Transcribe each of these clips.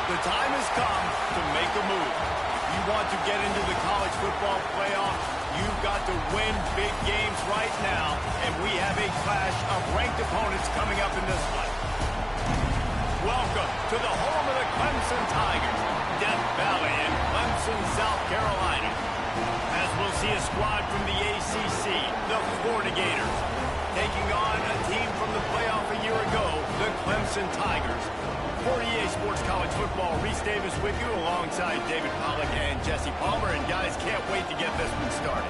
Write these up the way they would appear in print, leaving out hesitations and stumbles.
The time has come to make a move. You want to get into the college football playoff, you've got to win big games right now, and we have a clash of ranked opponents coming up in this one. Welcome to the home of the Clemson Tigers, Death Valley in Clemson, South Carolina. As we'll see a squad from the ACC, the Florida Gators, taking on a team from the playoff a year ago, the Clemson Tigers. For EA Sports College Football, Reese Davis with you alongside David Pollack and Jesse Palmer. And guys, can't wait to get this one started.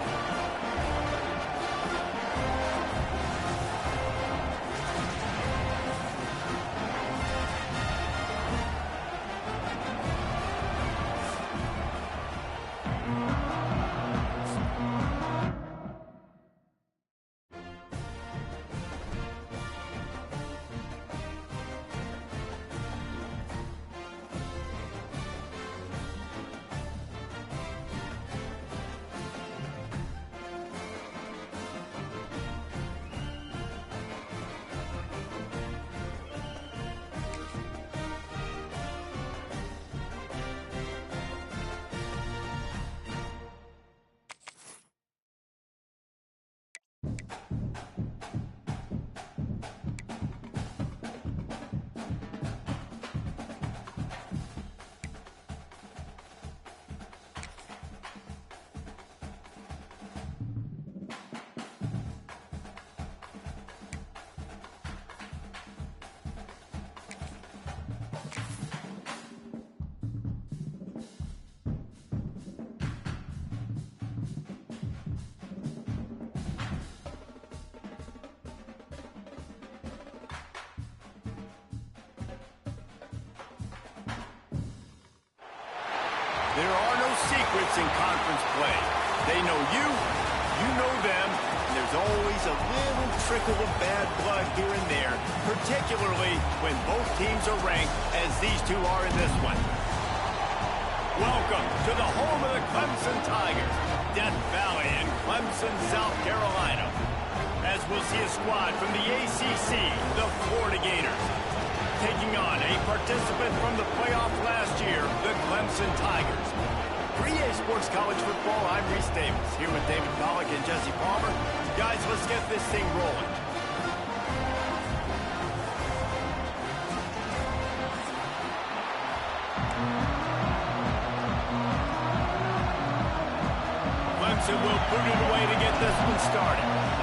There are no secrets in conference play. They know you, you know them, and there's always a little trickle of bad blood here and there, particularly when both teams are ranked as these two are in this one. Welcome to the home of the Clemson Tigers, Death Valley in Clemson, South Carolina. As we'll see a squad from the ACC, the Florida Gators, taking on a participant from the playoff last year, the Clemson Tigers. For EA Sports College Football, I'm Reese Davis, here with David Pollack and Jesse Palmer. Guys, let's get this thing rolling. Clemson will put it away to get this one started.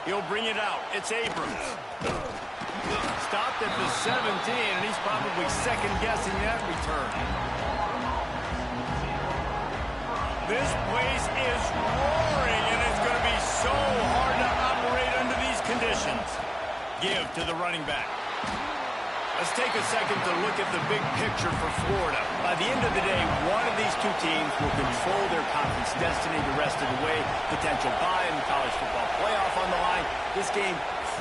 He'll bring it out. It's Abrams. Stopped at the 17, and he's probably second-guessing that return. This place is roaring, and it's going to be so hard to operate under these conditions. Give to the running back. Let's take a second to look at the big picture for Florida. By the end of the day, one of these two teams will control their conference destiny the rest of the way. Potential bye in the college football playoff on the line. This game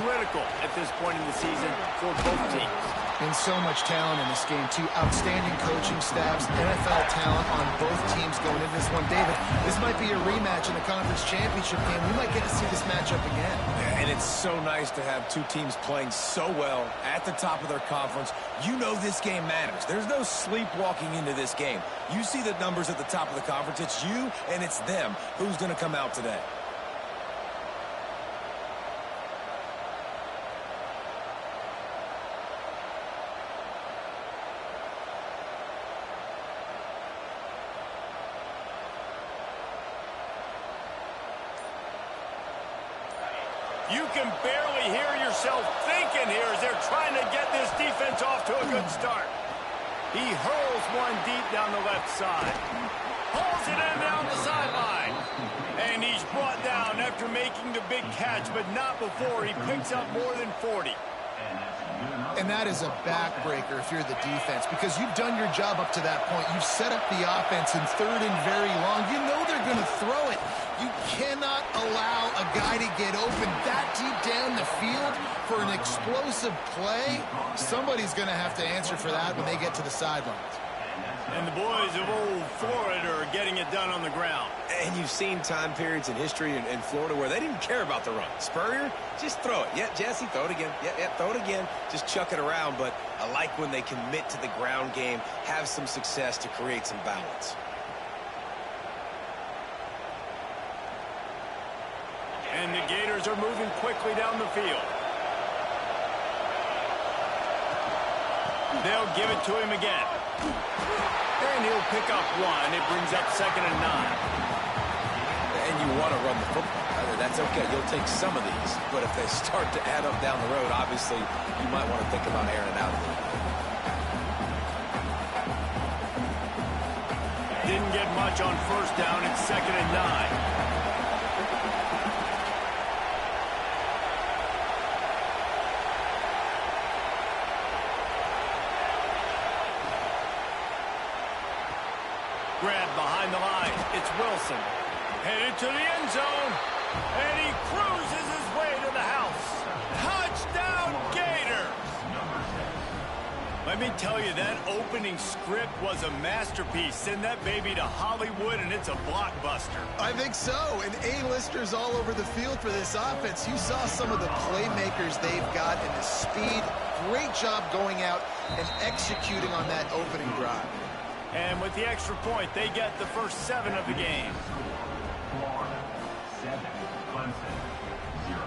critical at this point in the season for both teams. And so much talent in this game, too. Outstanding coaching staffs, NFL talent on both teams going into this one. David, this might be a rematch in the conference championship game. We might get to see this matchup again. And it's so nice to have two teams playing so well at the top of their conference. You know this game matters. There's no sleepwalking into this game. You see the numbers at the top of the conference. It's you and it's them. Who's going to come out today? You can barely hear yourself thinking here as they're trying to get this defense off to a good start. He hurls one deep down the left side. Hauls it in down the sideline. And he's brought down after making the big catch, but not before he picks up more than 40. And that is a backbreaker if you're the defense, because you've done your job up to that point. You've set up the offense in third and very long. You know they're going to throw it. You cannot allow a guy to get open that deep down the field for an explosive play. Somebody's going to have to answer for that when they get to the sidelines. And the boys of old Florida are getting it done on the ground. And you've seen time periods in history in Florida where they didn't care about the run. Spurrier, just throw it. Yeah, Jesse, throw it again. Yeah, throw it again. Just chuck it around. But I like when they commit to the ground game, have some success to create some balance. And the Gators are moving quickly down the field. They'll give it to him again. And he'll pick up one. It brings up 2nd and 9. And you want to run the football. That's okay. You'll take some of these. But if they start to add up down the road, obviously, you might want to think about airing it out a little bit. Didn't get much on 1st down. It's 2nd and 9. Grab behind the line. It's Wilson. Headed to the end zone. And he cruises his way to the house. Touchdown, Gators! Let me tell you, that opening script was a masterpiece. Send that baby to Hollywood, and it's a blockbuster. I think so. And A-listers all over the field for this offense. You saw some of the playmakers they've got and the speed. Great job going out and executing on that opening drive. And with the extra point, they get the first 7 of the game. Florida 7, Clemson 0.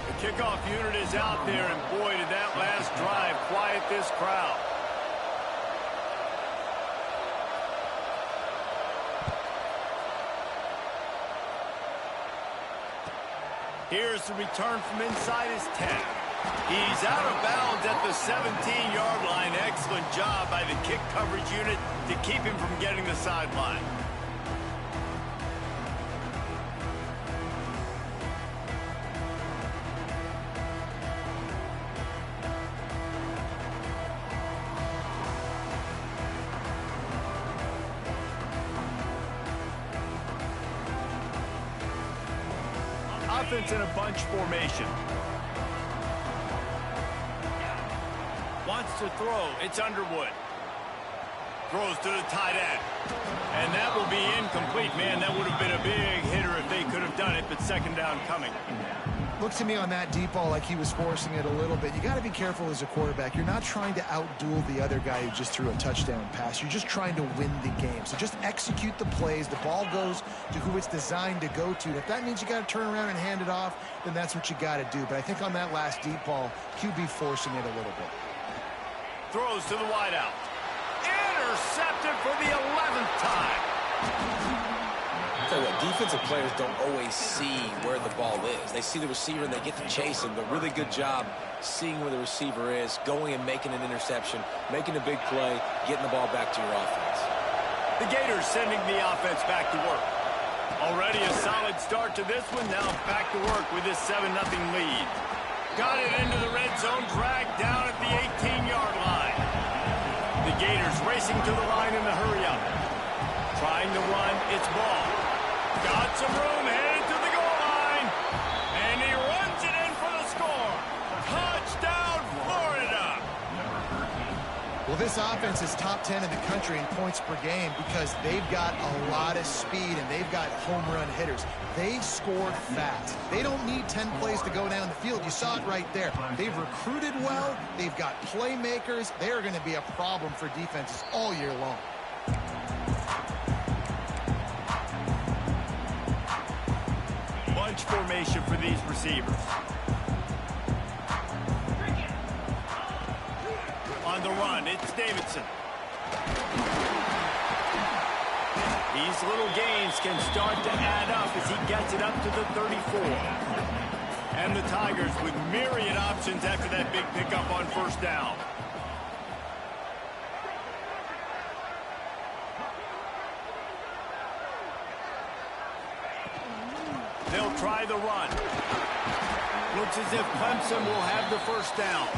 The kickoff unit is out there, and boy, did that last drive quiet this crowd. Here's the return from inside his 10. He's out of bounds at the 17-yard line. Excellent job by the kick coverage unit to keep him from getting the sideline. Offense in a bunch formation. Wants to throw. It's Underwood. Throws to the tight end. And that will be incomplete. Man, that would have been a big hitter if they could have done it, but 2nd down coming. Looks to me on that deep ball like he was forcing it a little bit. You got to be careful as a quarterback. You're not trying to outduel the other guy who just threw a touchdown pass. You're just trying to win the game. So just execute the plays. The ball goes to who it's designed to go to. And if that means you got to turn around and hand it off, then that's what you got to do. But I think on that last deep ball, QB forcing it a little bit. Throws to the wideout. Intercepted for the 11th time. Tell you what, defensive players don't always see where the ball is. They see the receiver and they get to chase him. But really good job seeing where the receiver is, going and making an interception, making a big play, getting the ball back to your offense. The Gators sending the offense back to work. Already a solid start to this one. Now back to work with this 7-0 lead. Got it into the red zone, dragged down at the 18-yard line. The Gators racing to the line in the hurry-up. Trying to run, it's ball. Got some room, headed to the goal line. And he runs it in for the score. Touchdown, Florida. Well, this offense is top 10 in the country in points per game because they've got a lot of speed and they've got home run hitters. They score fast. They don't need 10 plays to go down the field. You saw it right there. They've recruited well. They've got playmakers. They're going to be a problem for defenses all year long. Bunch formation for these receivers. On the run, it's Davidson. These little gains can start to add up as he gets it up to the 34. And the Tigers with myriad options after that big pickup on 1st down. They'll try the run. Looks as if Clemson will have the 1st down.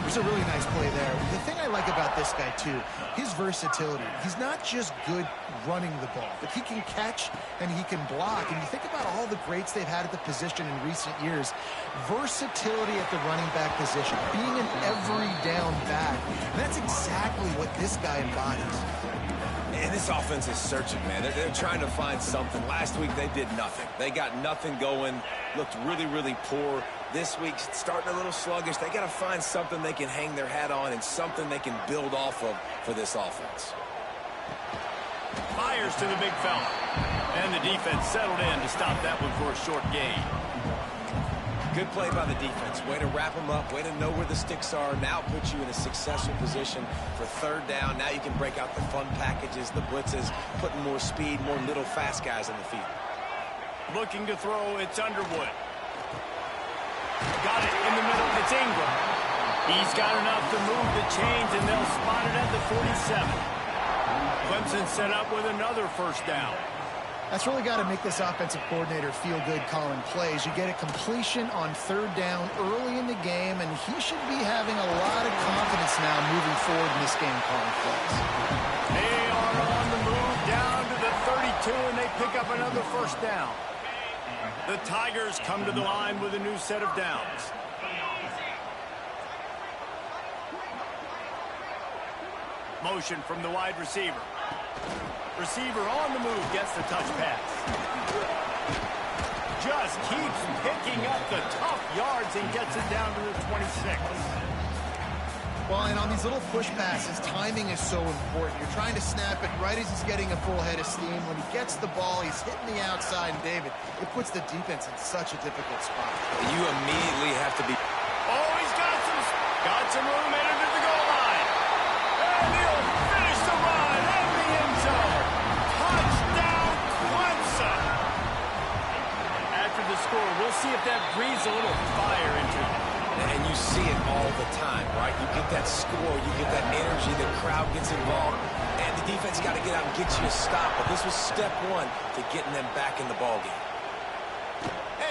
There's a really nice play there. The thing I like about this guy, too, his versatility. He's not just good running the ball, but he can catch and he can block. And you think about all the greats they've had at the position in recent years. Versatility at the running back position, being an every down back. And that's exactly what this guy embodies. And this offense is searching, man. They're trying to find something. Last week, they did nothing. They got nothing going, looked really, really poor. This week, starting a little sluggish. They got to find something they can hang their hat on and something they can build off of for this offense. Fires to the big fella. And the defense settled in to stop that one for a short gain. Good play by the defense. Way to wrap them up. Way to know where the sticks are. Now put you in a successful position for third down. Now you can break out the fun packages, the blitzes, putting more speed, more little fast guys in the field. Looking to throw, it's Underwood. Got it in the middle. It's Ingram. He's got enough to move the chains, and they'll spot it at the 47. Clemson set up with another first down. That's really got to make this offensive coordinator feel good calling plays. You get a completion on third down early in the game, and he should be having a lot of confidence now moving forward in this game calling plays. They are on the move down to the 32, and they pick up another first down. The Tigers come to the line with a new set of downs. Motion from the wide receiver. Receiver on the move, gets the touch pass. Just keeps picking up the tough yards and gets it down to the 26. Well, and on these little push passes, timing is so important. You're trying to snap it right as he's getting a full head of steam. When he gets the ball, he's hitting the outside, and David, it puts the defense in such a difficult spot. You immediately have to be... Oh, he's got some room headed to the goal line. And he'll finish the run in the end zone. Touchdown, Clemson. After the score, we'll see if that breathes a little fire into it. And you see it all the time, right? You get that score, you get that energy, the crowd gets involved, and the defense got to get out and get you a stop. But this was step one to getting them back in the ballgame.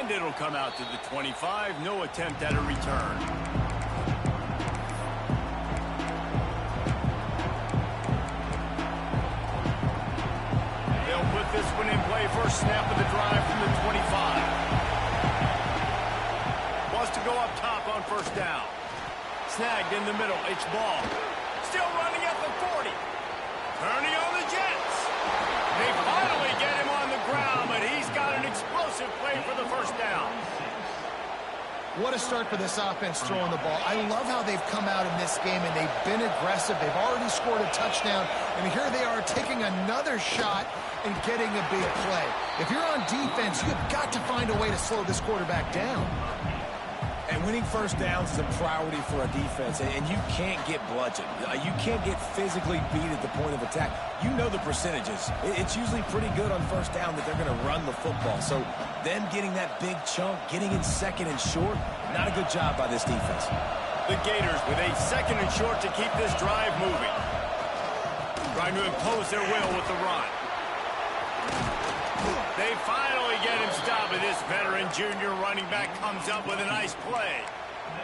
And it'll come out to the 25. No attempt at a return. They'll put this one in play. First snap of the drive from the 25. Wants to go up top on first down. Snagged in the middle. It's Ball. Still running at the 40. Turning on the Jets. They finally get him on the ground, but he's got an explosive play for the first down. What a start for this offense throwing the ball. I love how they've come out in this game, and they've been aggressive. They've already scored a touchdown, and here they are taking another shot and getting a big play. If you're on defense, you've got to find a way to slow this quarterback down. And winning first downs is a priority for a defense, and you can't get bludgeoned. You can't get physically beat at the point of attack. You know the percentages. It's usually pretty good on first down that they're going to run the football. So them getting that big chunk, getting in second and short, not a good job by this defense. The Gators with a second and short to keep this drive moving. Trying to impose their will with the run. They finally get him stopped, and this veteran junior running back comes up with a nice play.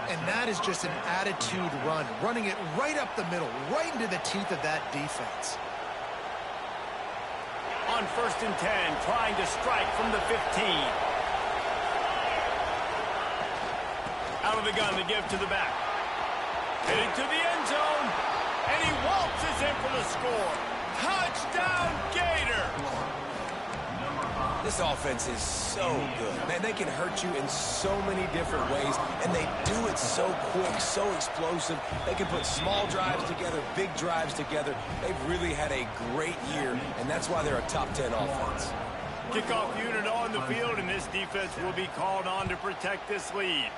And that is just an attitude run, running it right up the middle, right into the teeth of that defense. On first and 10, trying to strike from the 15. Out of the gun, the give to the back. Heading to the end zone, and he waltzes in for the score. Touchdown, Gator! This offense is so good. Man, they can hurt you in so many different ways, and they do it so quick, so explosive. They can put small drives together, big drives together. They've really had a great year, and that's why they're a top 10 offense. Kickoff unit on the field, and this defense will be called on to protect this lead.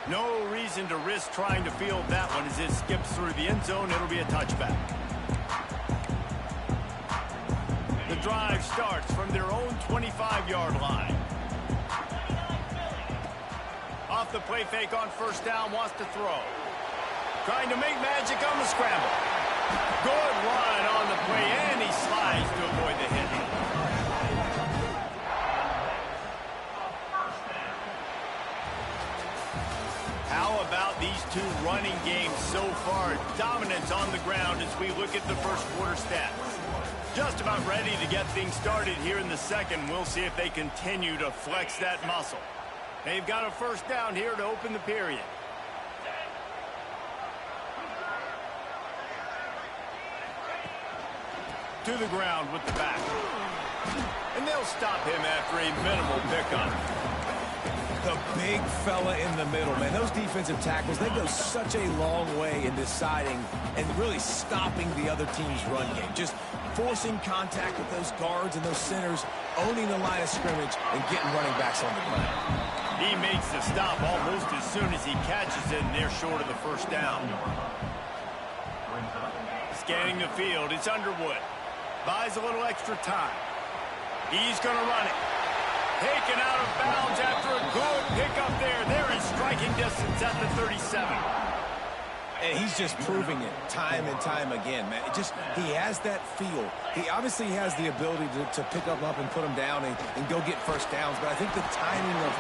No reason to risk trying to field that one as it skips through the end zone. It'll be a touchback. The drive starts from their own 25-yard line. Off the play fake on first down, wants to throw. Trying to make magic on the scramble. Good run on the play, and he slides to avoid the hit. two running games so far. Dominance on the ground as we look at the first quarter stats. Just about ready to get things started here in the second. We'll see if they continue to flex that muscle. They've got a first down here to open the period. To the ground with the back. And they'll stop him after a minimal pickup. The big fella in the middle, man. Those defensive tackles, they go such a long way in deciding and really stopping the other team's run game. Just forcing contact with those guards and those centers, owning the line of scrimmage, and getting running backs on the ground. He makes the stop almost as soon as he catches it, and they're short of the first down. Scanning the field, it's Underwood. Buys a little extra time. He's going to run it. Taken out of bounds after a good pickup there. They're in striking distance at the 37. And he's just proving it time and time again, man. He has that feel. He obviously has the ability to pick them up and put them down and go get first downs. But I think the timing of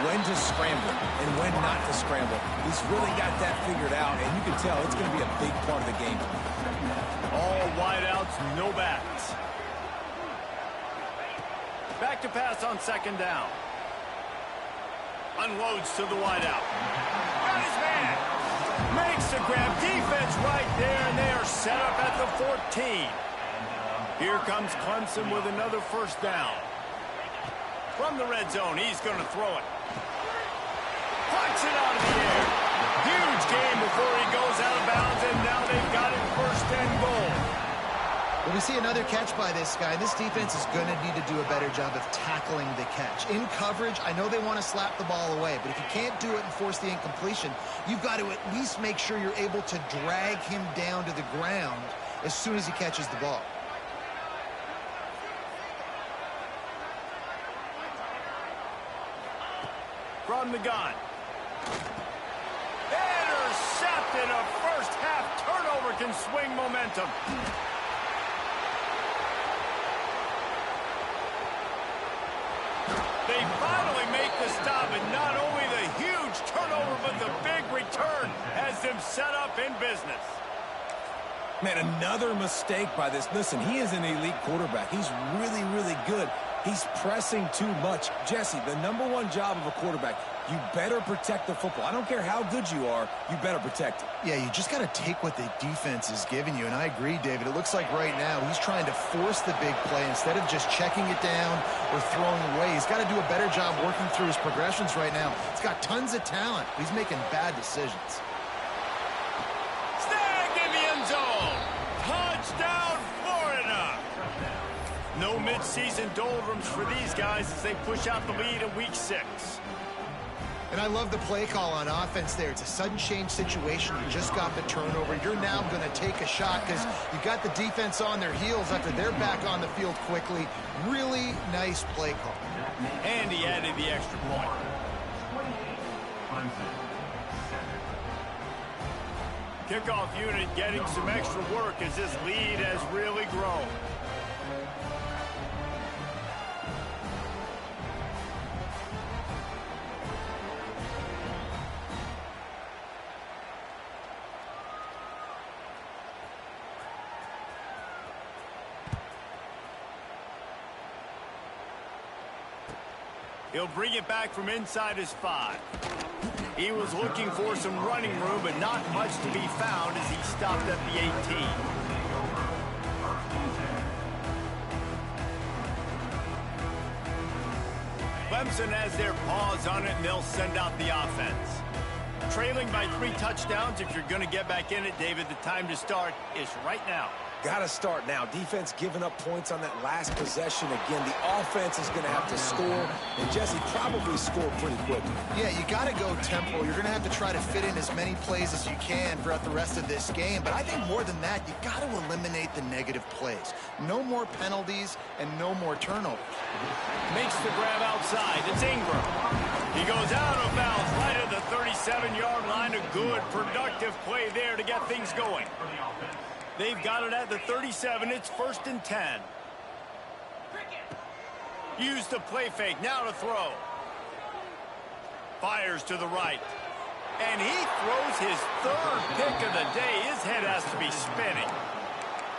when to scramble and when not to scramble, he's really got that figured out. And you can tell it's going to be a big part of the game. All wideouts, no backs. Back to pass on second down. Unloads to the wideout. Got his man. Makes the grab. Defense right there, and they are set up at the 14. Here comes Clemson with another first down. From the red zone, he's going to throw it. Flicks it out of the air. Huge game before he goes out of bounds, and now they've got him first and goal. Well, we see another catch by this guy. This defense is going to need to do a better job of tackling the catch. In coverage, I know they want to slap the ball away, but if you can't do it and force the incompletion, you've got to at least make sure you're able to drag him down to the ground as soon as he catches the ball. From the gun. Intercepted. A first half turnover can swing momentum. They finally make the stop, and not only the huge turnover, but the big return has them set up in business. Man, another mistake by this. Listen, he is an elite quarterback. He's really, really good. He's pressing too much. Jesse, the #1 job of a quarterback, you better protect the football. I don't care how good you are, you better protect it. Yeah, you just got to take what the defense is giving you, and I agree, David. It looks like right now he's trying to force the big play instead of just checking it down or throwing away. He's got to do a better job working through his progressions right now. He's got tons of talent. He's making bad decisions. Snagged in the end zone. Touchdown, Florida. No mid-season doldrums for these guys as they push out the lead in week 6. And I love the play call on offense there. It's a sudden change situation. You just got the turnover. You're now going to take a shot because you got the defense on their heels after they're back on the field quickly. Really nice play call. And he added the extra point. Kickoff unit getting some extra work as this lead has really grown. He'll bring it back from inside his 5. He was looking for some running room, but not much to be found as he stopped at the 18. Clemson has their paws on it, and they'll send out the offense. Trailing by 3 touchdowns, if you're going to get back in it, David, the time to start is right now. Got to start now. Defense giving up points on that last possession. Again, the offense is going to have to score, and Jesse probably score pretty quickly. Yeah, you got to go tempo. You're going to have to try to fit in as many plays as you can throughout the rest of this game. But I think more than that, you got to eliminate the negative plays. No more penalties and no more turnovers. Makes the grab outside. It's Ingram. He goes out of bounds right at the 37-yard line. A good, productive play there to get things going. They've got it at the 37. It's 1st and 10. Use the play fake. Now to throw. Fires to the right. And he throws his third pick of the day. His head has to be spinning.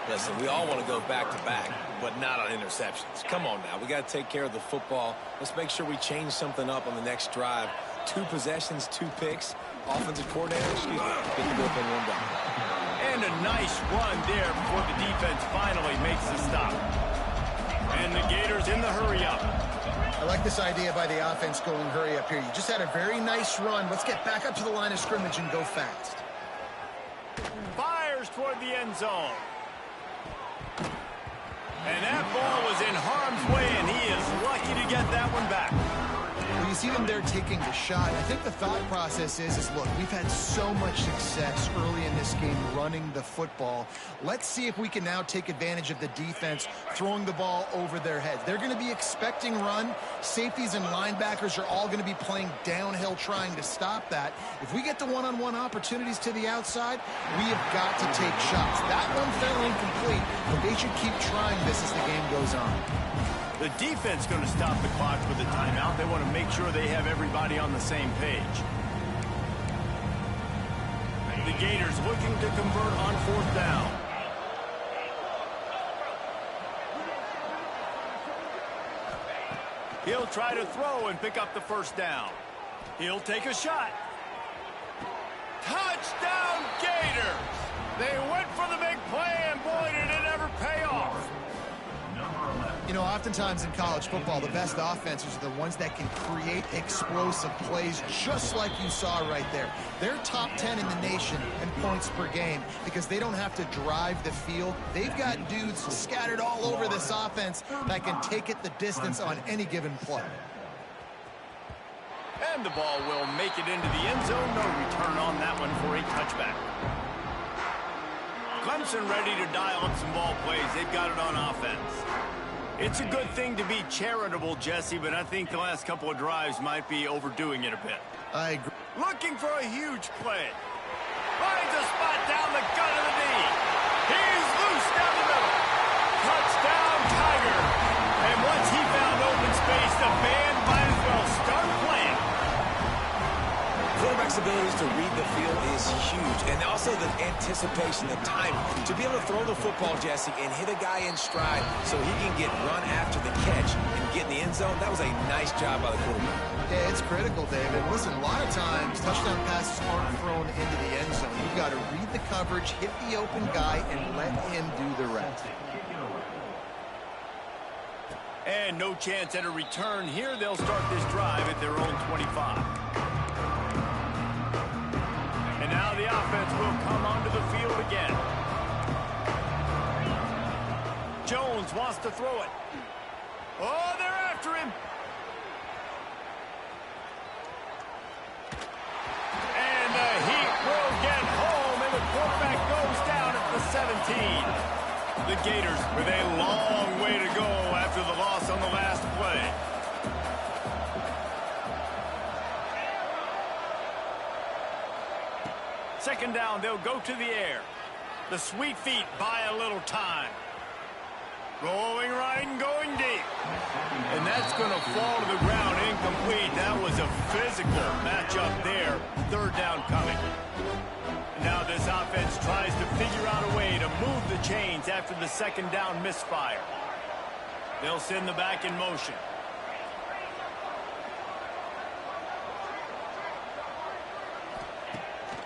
Listen, we all want to go back-to-back, but not on interceptions. Come on now. We got to take care of the football. Let's make sure we change something up on the next drive. 2 possessions, 2 picks. Offensive coordinator, get the bullpen warmed up. And a nice run there before the defense finally makes the stop. And the Gators in the hurry-up. I like this idea by the offense going hurry up here. You just had a very nice run. Let's get back up to the line of scrimmage and go fast. Fires toward the end zone. And that ball was in harm's way, and he is lucky to get that one back. Well, you see them there taking the shot. I think the thought process is look, we've had so much success early in this game running the football. Let's see if we can now take advantage of the defense throwing the ball over their heads. They're going to be expecting run. Safeties and linebackers are all going to be playing downhill trying to stop that. If we get the one-on-one opportunities to the outside, we have got to take shots. That one fell incomplete, but they should keep trying this as the game goes on. The defense going to stop the clock with a timeout. They want to make sure they have everybody on the same page. The Gators looking to convert on 4th down. He'll try to throw and pick up the 1st down. He'll take a shot. Touchdown Gators! They went for the big play, and boy, did it ever pay off. You know, oftentimes in college football, the best offenses are the ones that can create explosive plays, just like you saw right there. They're top 10 in the nation in points per game because they don't have to drive the field. They've got dudes scattered all over this offense that can take it the distance on any given play. And the ball will make it into the end zone. No return on that one for a touchback. Clemson ready to dial up some ball plays. They've got it on offense. It's a good thing to be charitable, Jesse, but I think the last couple of drives might be overdoing it a bit. I agree. Looking for a huge play. Finds a spot down the gut of the knee. He's loose down the middle. Touchdown, Tiger. And once he found open space, the band might as well start playing. Quarterback's abilities to read the field is huge, and also the anticipation, the timing. To be able to throw the football, Jesse, and hit a guy in stride so he can get run after the catch and get in the end zone, that was a nice job by the quarterback. Yeah, it's critical, David. Listen, a lot of times touchdown passes aren't thrown into the end zone. You've got to read the coverage, hit the open guy, and let him do the rest. And no chance at a return here. They'll start this drive at their own 25. And now the offense will come onto the field again. Jones wants to throw it. Oh, they're after him. And the Heat will get home, and the quarterback goes down at the 17. The Gators with a long way to go after the loss on the last play. Second down, they'll go to the air. The sweet feet buy a little time. Rolling right and going deep. And that's going to fall to the ground incomplete. That was a physical matchup there. 3rd down coming. Now this offense tries to figure out a way to move the chains after the 2nd down misfire. They'll send the back in motion.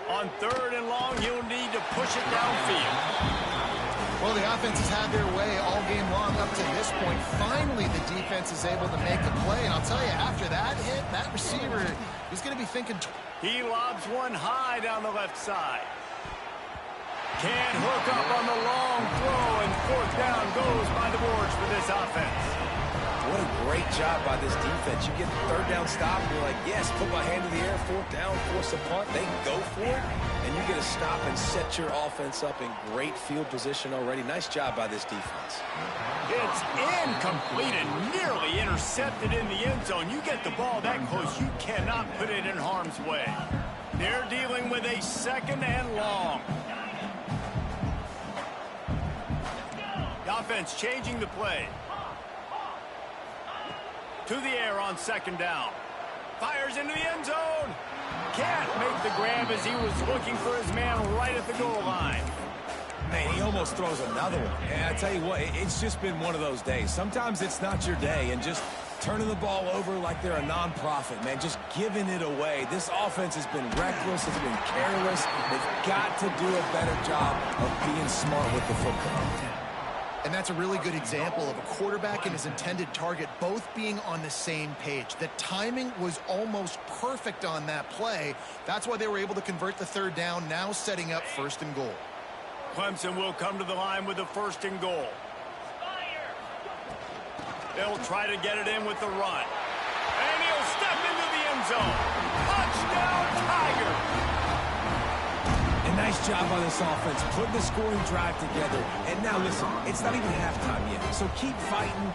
On 3rd and long, he'll need to push it downfield. Well, the offense has had their way all game long up to this point. Finally, the defense is able to make a play. And I'll tell you, after that hit, that receiver, he's going to be thinking. He lobs one high down the left side. Can't hook up on the long throw, and 4th down goes by the boards for this offense. What a great job by this defense. You get the 3rd down stop, and you're like, yes, put my hand in the air, 4th down, force a punt. They go for it, and you get a stop and set your offense up in great field position already. Nice job by this defense. It's incomplete and nearly intercepted in the end zone. You get the ball that close, you cannot put it in harm's way. They're dealing with a 2nd and long. The offense changing the play. To the air on 2nd down. Fires into the end zone. can't make the grab as he was looking for his man right at the goal line. Man, he almost throws another one. And I tell you what, it's just been one of those days. Sometimes it's not your day, and just turning the ball over like they're a nonprofit, man, just giving it away. This offense has been reckless, has been careless. They've got to do a better job of being smart with the football. And that's a really good example of a quarterback and his intended target both being on the same page. The timing was almost perfect on that play. That's why they were able to convert the third down, now setting up 1st and goal. Clemson will come to the line with the 1st and goal. They'll try to get it in with the run. And he'll step into the end zone. Touchdown, Tiger! A nice job on this offense, putting the scoring drive together. And now, listen, it's not even halftime yet. So keep fighting,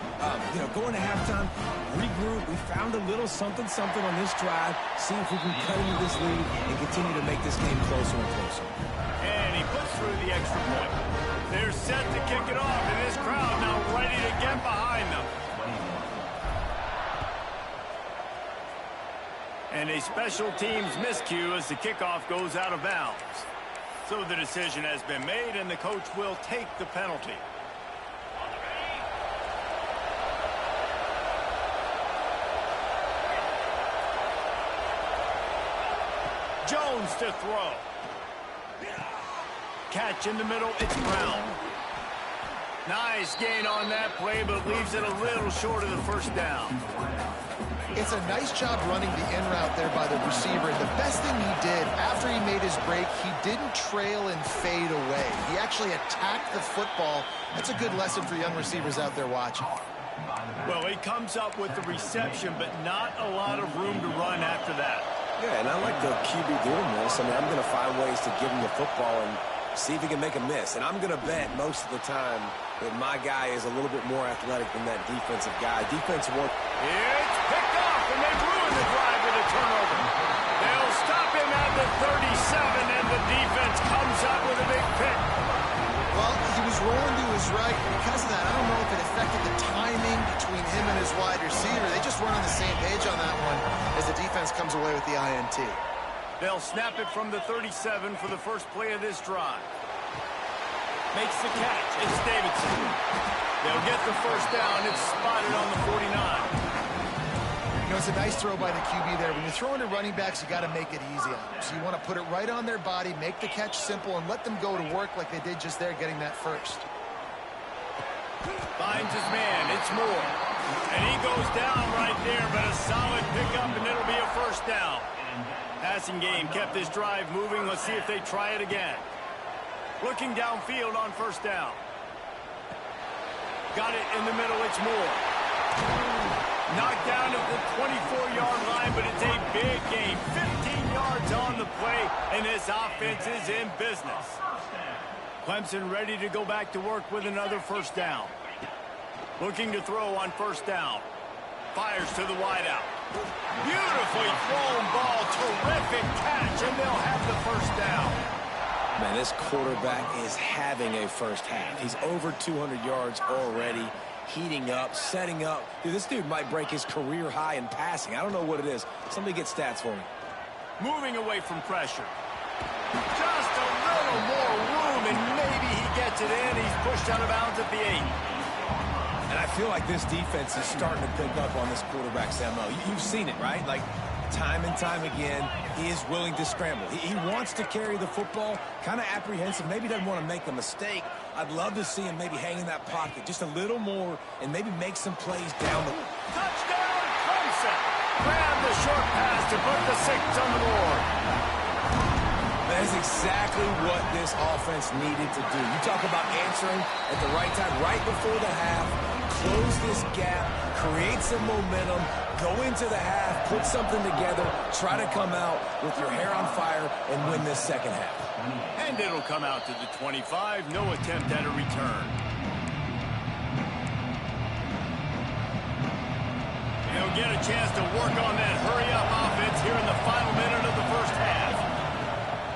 going to halftime, regroup. We found a little something on this drive. See if we can cut into this lead and continue to make this game closer and closer. And he puts through the extra point. They're set to kick it off, and this crowd now ready to get behind them. And a special teams miscue as the kickoff goes out of bounds. So the decision has been made, and the coach will take the penalty. Jones to throw. Catch in the middle, it's Brown. Nice gain on that play, but leaves it a little short of the 1st down. It's a nice job running the in route there by the receiver. And the best thing he did after he made his break, he didn't trail and fade away. He actually attacked the football. That's a good lesson for young receivers out there watching. Well, he comes up with the reception, but not a lot of room to run after that. Yeah, and I like the QB doing this. I mean, I'm going to find ways to give him the football and see if he can make a miss. And I'm going to bet most of the time that my guy is a little bit more athletic than that defensive guy. Defense work. It's picked off, and they ruin the drive with a turnover. They'll stop him at the 37, and the defense comes up with a big pick. Well, he was rolling to his right. Because of that, I don't know if it affected the timing between him and his wide receiver. They just weren't on the same page on that one as the defense comes away with the INT. They'll snap it from the 37 for the first play of this drive. Makes the catch. It's Davidson. They'll get the 1st down. It's spotted on the 49. You know, it's a nice throw by the QB there. When you're throwing to running backs, you got to make it easy on them. So you want to put it right on their body, make the catch simple, and let them go to work like they did just there, getting that 1st. Finds his man. It's Moore. And he goes down right there, but a solid pickup, and it'll be a 1st down. Passing game kept this drive moving. Let's see if they try it again. Looking downfield on 1st down. Got it in the middle. It's Moore. Knocked down at the 24-yard line, but it's a big gain. 15 yards on the play, and this offense is in business. Clemson ready to go back to work with another 1st down. Looking to throw on 1st down. Fires to the wideout. Beautifully thrown ball. Terrific catch, and they'll have the 1st down. Man, this quarterback is having a 1st half. He's over 200 yards already, heating up, setting up. Dude, this dude might break his career high in passing. I don't know what it is. Somebody get stats for me. Moving away from pressure. Just a little more room, and maybe he gets it in. He's pushed out of bounds at the 8. And I feel like this defense is starting to pick up on this quarterback's MO. You've seen it, right? Like, time and time again, he is willing to scramble. He wants to carry the football, kind of apprehensive, maybe doesn't want to make a mistake. I'd love to see him maybe hang in that pocket just a little more and maybe make some plays down the... Touchdown, Clemson! Grab the short pass to put the 6 on the board. That is exactly what this offense needed to do. You talk about answering at the right time, right before the half, close this gap, create some momentum, go into the half, put something together, try to come out with your hair on fire and win this 2nd half. And it'll come out to the 25. No attempt at a return. They'll get a chance to work on that hurry-up offense here in the final minute of the 1st half.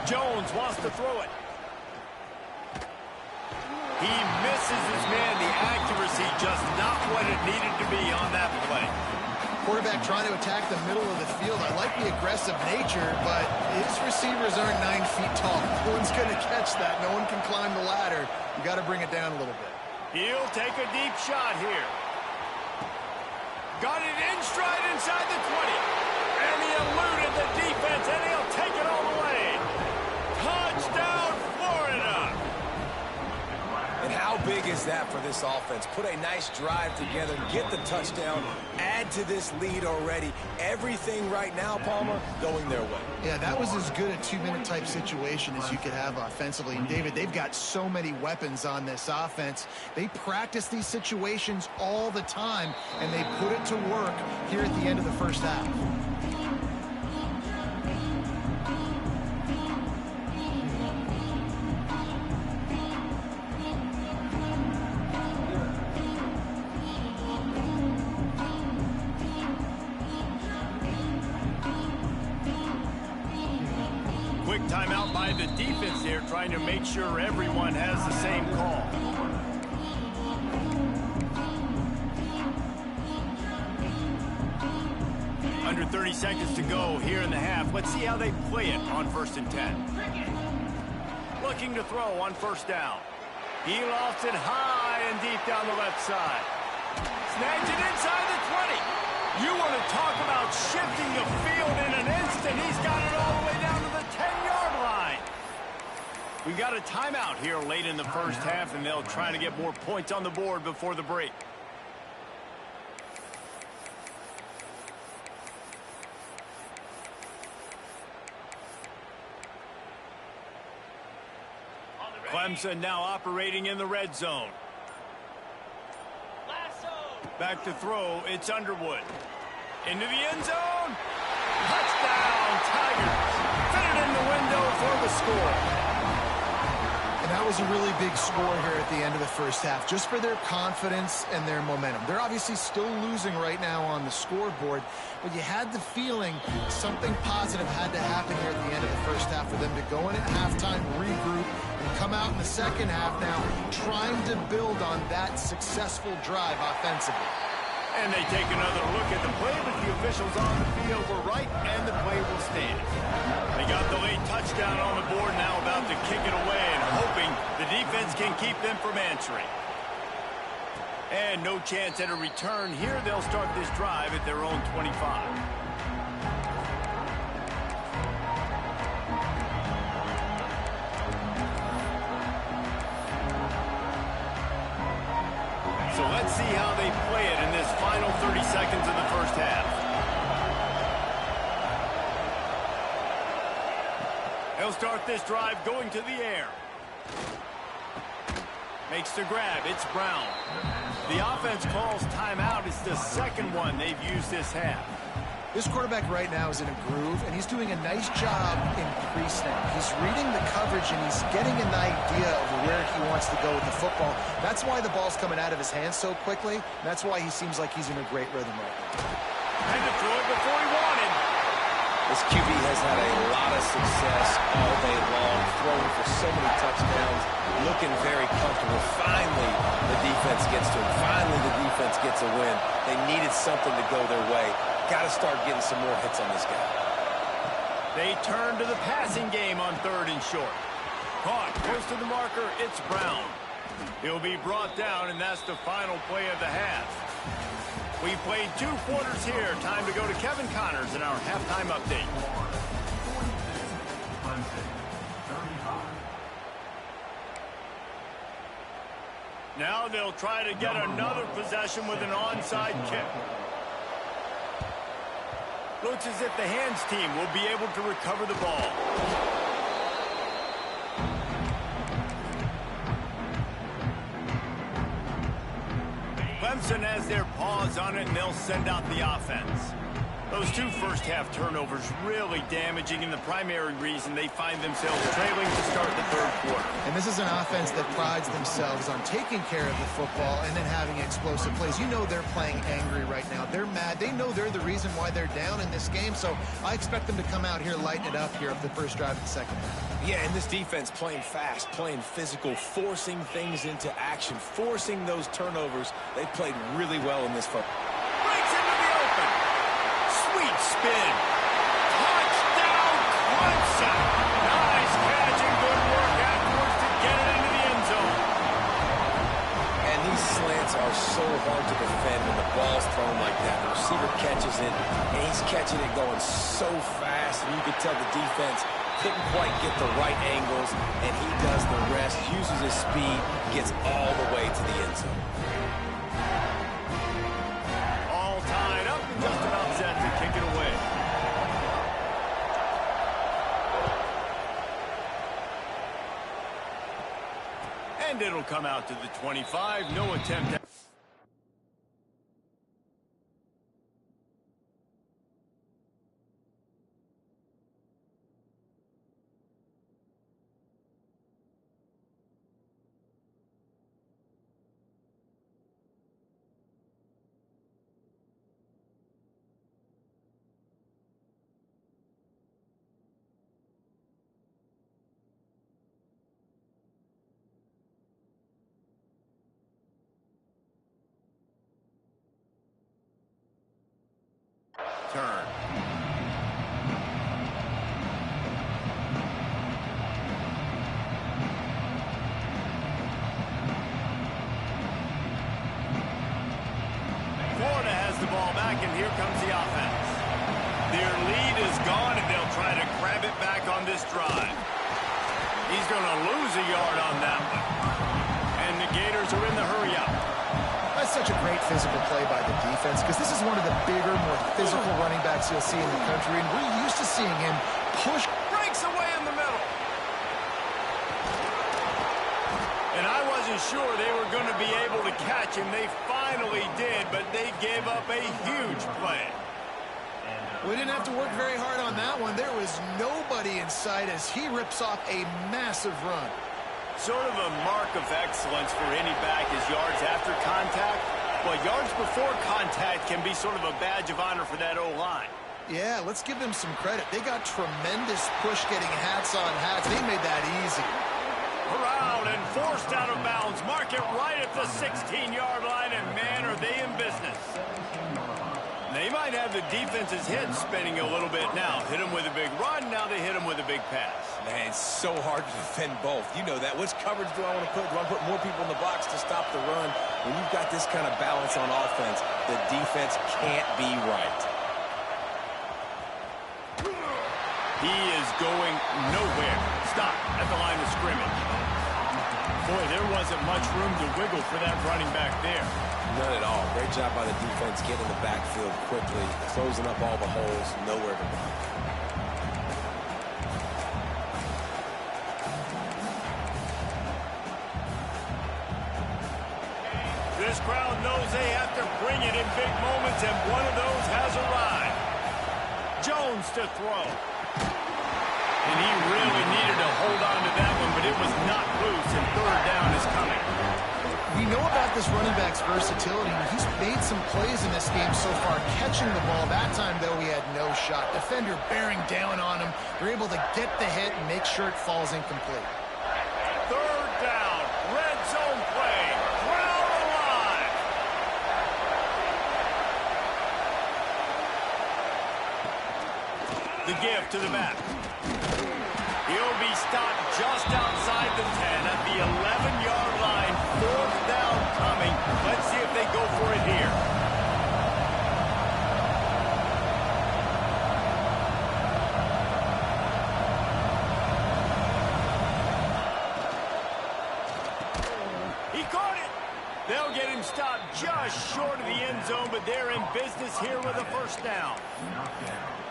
Jones wants to throw it. He misses his man. The accuracy just not what it needed to be on that play. Quarterback trying to attack the middle of the field. I like the aggressive nature, but his receivers aren't 9 feet tall. No one's going to catch that. No one can climb the ladder. You got to bring it down a little bit. He'll take a deep shot here. Got it in stride inside the 20. And he eluded the defense, and he'll take it all the way. Touchdown, Florida! And how big is that for this offense? Put a nice drive together, get the touchdown, add to this lead already. Everything right now, Palmer, going their way. Yeah, that was as good a 2-minute type situation as you could have offensively. And, David, they've got so many weapons on this offense. They practice these situations all the time, and they put it to work here at the end of the first half. Quick timeout by the defense there, trying to make sure everyone has the same call. Under 30 seconds to go here in the half. Let's see how they play it on 1st and 10. Looking to throw on 1st down. He lofts it high and deep down the left side. Snags it inside the 20. You want to talk about shifting the field in an instant. He's got it all the way down to the 10-yard line. We got a timeout here late in the first half, and they'll try to get more points on the board before the break. Clemson now operating in the red zone. Back to throw, it's Underwood. Into the end zone. Touchdown, Tigers. Fit it in the window for the score. And that was a really big score here at the end of the first half, just for their confidence and their momentum. They're obviously still losing right now on the scoreboard, but you had the feeling something positive had to happen here at the end of the first half for them to go in at halftime, regroup, and come out in the second half now trying to build on that successful drive offensively. And they take another look at the play, but the officials on the field were right, and the play will stand. They got the late touchdown on the board, now about to kick it away and hoping the defense can keep them from answering. And no chance at a return here. They'll start this drive at their own 25. So let's see how they play it in this final 30 seconds of the first half. They'll start this drive going to the air. Makes the grab. It's Brown. The offense calls timeout. It's the second one they've used this half. This quarterback right now is in a groove, and he's doing a nice job in pre-snap. He's reading the coverage, and he's getting an idea of where he wants to go with the football. That's why the ball's coming out of his hands so quickly. That's why he seems like he's in a great rhythm right now. Had to throw it before he wanted. This QB has had a lot of success all day long, throwing for so many touchdowns, looking very comfortable. Finally, the defense gets to him. Finally, the defense gets a win. They needed something to go their way. Got to start getting some more hits on this guy. They turn to the passing game on 3rd and short. Caught close to the marker. It's Brown. He'll be brought down, and that's the final play of the half. We played 2 quarters here. Time to go to Kevin Connors in our halftime update. Now they'll try to get another possession with an onside kick. Looks as if the hands team will be able to recover the ball. Clemson has their paws on it, and they'll send out the offense. Those 2 first-half turnovers really damaging, and the primary reason they find themselves trailing to start the 3rd quarter. And this is an offense that prides themselves on taking care of the football and then having explosive plays. You know they're playing angry right now. They're mad. They know they're the reason why they're down in this game, so I expect them to come out here, lighten it up here of the first drive of the second half. Yeah, and this defense playing fast, playing physical, forcing things into action, forcing those turnovers. They played really well in this football. Breaks into the open. spin. Touchdown, Clemson. Nice catch and good work afterwards to get it into the end zone. And these slants are so hard to defend when the ball's thrown like that. The receiver catches it, and he's catching it going so fast, and you can tell the defense couldn't quite get the right angles, and he does the rest, uses his speed, gets all the way to the end zone. All tied up and just about set to kick it away. And it'll come out to the 25. No attempt at... turn. Florida has the ball back, and here comes the offense. Their lead is gone, and they'll try to grab it back on this drive. He's going to lose a yard on that one. And the Gators are in the hurry-up. That's such a great physical play by the defense because this is one of the bigger, more physical running backs you'll see in the country, and we're used to seeing him push. Breaks away in the middle. And I wasn't sure they were going to be able to catch him. They finally did, but they gave up a huge play. We didn't have to work very hard on that one. There was nobody in sight as he rips off a massive run. Sort of a mark of excellence for any back is yards after contact. Well, yards before contact can be sort of a badge of honor for that O-line. Yeah, let's give them some credit. They got tremendous push getting hats on hats. They made that easy. Around and forced out of bounds. Mark it right at the 16-yard line, and man, are they in business. They might have the defense's head spinning a little bit now. Hit them with a big run, now they hit them with a big pass. Man, it's so hard to defend both. You know that. Which coverage do I want to put? Do I put more people in the box to stop the run? When you've got this kind of balance on offense, the defense can't be right. He is going nowhere. Stop at the line of scrimmage. Boy, there wasn't much room to wiggle for that running back there. None at all. Great job by the defense getting the backfield quickly, closing up all the holes, nowhere to run. This crowd knows they have to bring it in big moments, and one of those has arrived. Jones to throw. And he really needed to hold on to that one, but it was not loose, and third down is coming. We know about this running back's versatility. He's made some plays in this game so far, catching the ball. That time, though, he had no shot. Defender bearing down on him. They're able to get the hit and make sure it falls incomplete. Third down, red zone play. Crowd alive. The give to the back. He'll be stopped just outside the 10 at the 11-yard line. Fourth down coming. Let's see if they go for it here. He caught it. They'll get him stopped just short of the end zone, but they're in business here with a first down.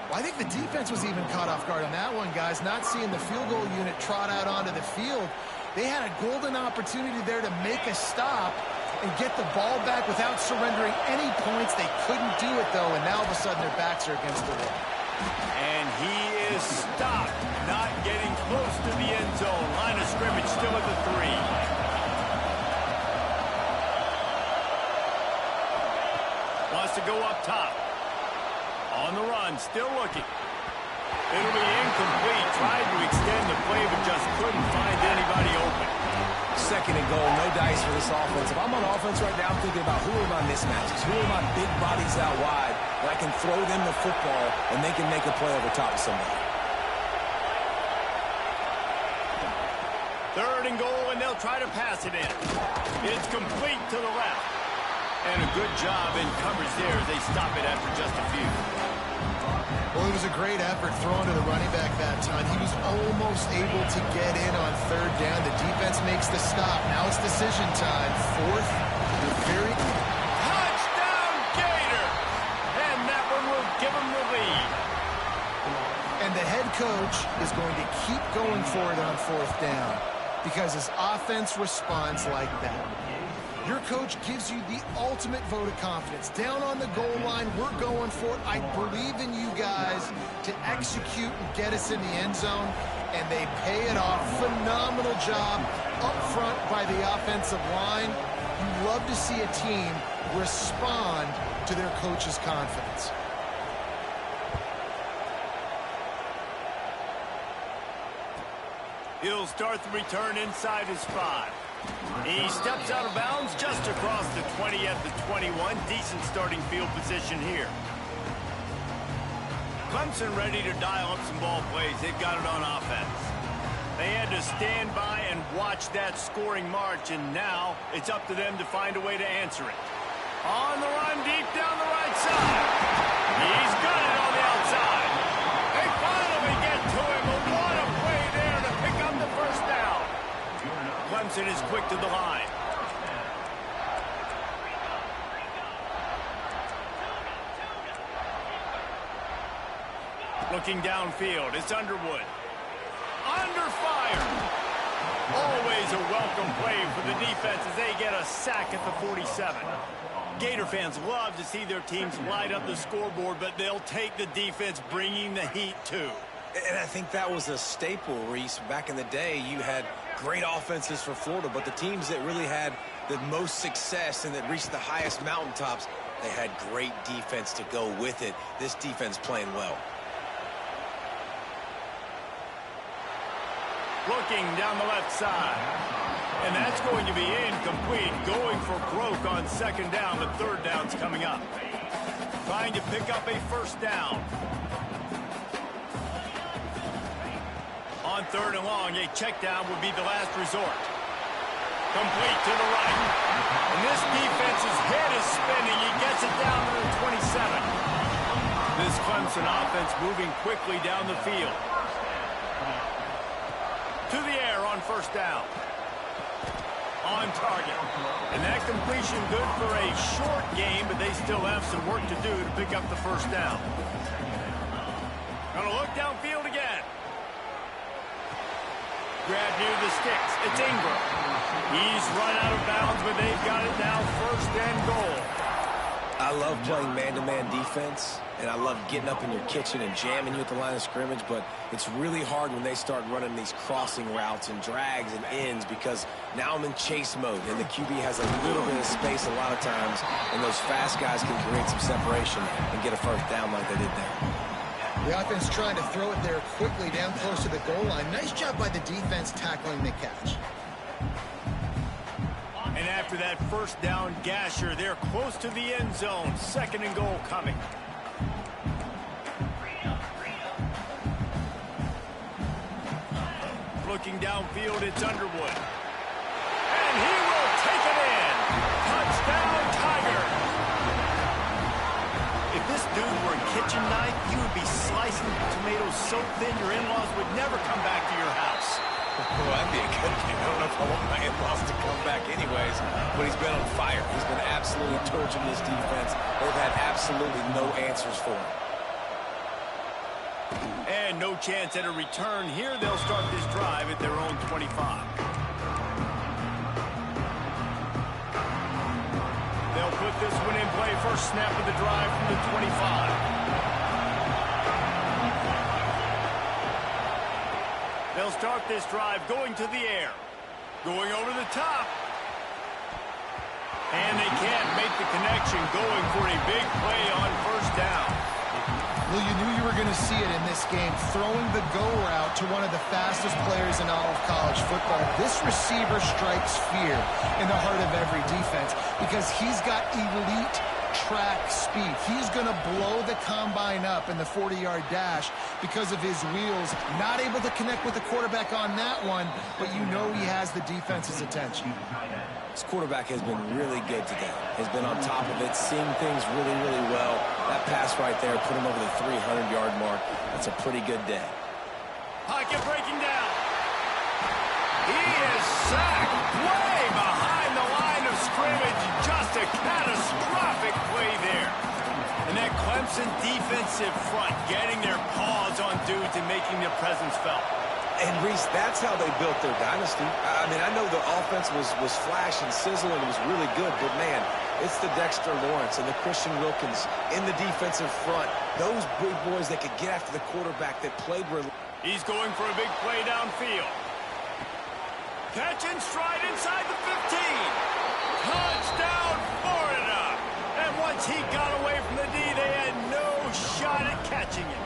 Well, I think the defense was even caught off guard on that one, guys. Not seeing the field goal unit trot out onto the field. They had a golden opportunity there to make a stop and get the ball back without surrendering any points. They couldn't do it, though, and now all of a sudden their backs are against the wall. And he is stopped, not getting close to the end zone. Line of scrimmage still at the 3. Wants to go up top. On the run, still looking. It'll be incomplete. Tried to extend the play, but just couldn't find anybody open. Second and goal, no dice for this offense. If I'm on offense right now, I'm thinking about who are my mismatches, who are my big bodies out wide, and I can throw them the football, and they can make a play over top of somebody. 3rd and goal, and they'll try to pass it in. It's complete to the left. And a good job in coverage there as they stop it after just a few. Well, it was a great effort thrown to the running back that time. He was almost able to get in on 3rd down. The defense makes the stop. Now it's decision time. 4th, very... Touchdown, Gator! And that one will give them the lead. And the head coach is going to keep going for it on 4th down because his offense responds like that. Your coach gives you the ultimate vote of confidence. Down on the goal line, we're going for it. I believe in you guys to execute and get us in the end zone, and they pay it off. Phenomenal job up front by the offensive line. You love to see a team respond to their coach's confidence. He'll start the return inside his 5. He steps out of bounds just across the 20 at the 21. Decent starting field position here. Clemson ready to dial up some ball plays. They've got it on offense. They had to stand by and watch that scoring march, and now it's up to them to find a way to answer it. On the run, deep down the right side. He's got it on the outside. They finally get to him. What a play there to pick up the 1st down. Clemson is quick to the line. Looking downfield, it's Underwood. Under fire. Always a welcome play for the defense as they get a sack at the 47. Gator fans love to see their teams light up the scoreboard, but they'll take the defense bringing the heat too. And I think that was a staple, Reese. Back in the day, you had great offenses for Florida, but the teams that really had the most success and that reached the highest mountaintops, they had great defense to go with it. This defense playing well. Looking down the left side. And that's going to be incomplete. Going for broke on 2nd down, but 3rd down's coming up. Trying to pick up a 1st down. On 3rd and long, a check down would be the last resort. Complete to the right. And this defense's head is spinning. He gets it down to the 27. This Clemson offense moving quickly down the field. To the air on 1st down. On target. And that completion good for a short game, but they still have some work to do to pick up the 1st down. Gonna look downfield again. Grab near the sticks. It's Ingram. He's run out of bounds, but they've got it now 1st and goal. I love playing man-to-man defense, and I love getting up in your kitchen and jamming you at the line of scrimmage, but it's really hard when they start running these crossing routes and drags and ends because now I'm in chase mode, and the QB has a little bit of space a lot of times, and those fast guys can create some separation and get a 1st down like they did there. The offense trying to throw it there quickly down close to the goal line. Nice job by the defense tackling the catch. And after that 1st down gasher, they're close to the end zone. 2nd and goal coming. Looking downfield, it's Underwood. And he will take it in. Touchdown, Tiger. If this dude were a kitchen knife, you would be slicing tomatoes so thin your in-laws would never come back to your house. Well, that'd be a good thing. I don't know if I want my in-laws to come back anyways, but he's been on fire. He's been absolutely torching this defense. They've had absolutely no answers for him. And no chance at a return here. They'll start this drive at their own 25. They'll put this one in play. First snap of the drive from the 25. They'll start this drive going to the air. Going over the top. And they can't make the connection, going for a big play on 1st down. Well, you knew you were going to see it in this game, throwing the go route to one of the fastest players in all of college football. This receiver strikes fear in the heart of every defense because he's got elite track speed. He's going to blow the combine up in the 40-yard dash because of his wheels. Not able to connect with the quarterback on that one, but you know he has the defense's attention. This quarterback has been really good today. Has been on top of it, seeing things really, really well. That pass right there put him over the 300-yard mark. That's a pretty good day. Pocket breaking down. He is sacked way behind the line of scrimmage. Just a catastrophic play there. And that Clemson defensive front getting their paws on dudes and making their presence felt. And, Reese, that's how they built their dynasty. I mean, I know the offense was flash and sizzle and it was really good, but, man, it's the Dexter Lawrence and the Christian Wilkins in the defensive front. Those big boys that could get after the quarterback that played. He's going for a big play downfield. Catch and stride inside the 15. Touchdown, Florida. And once he got away from the D, they had no shot at catching him.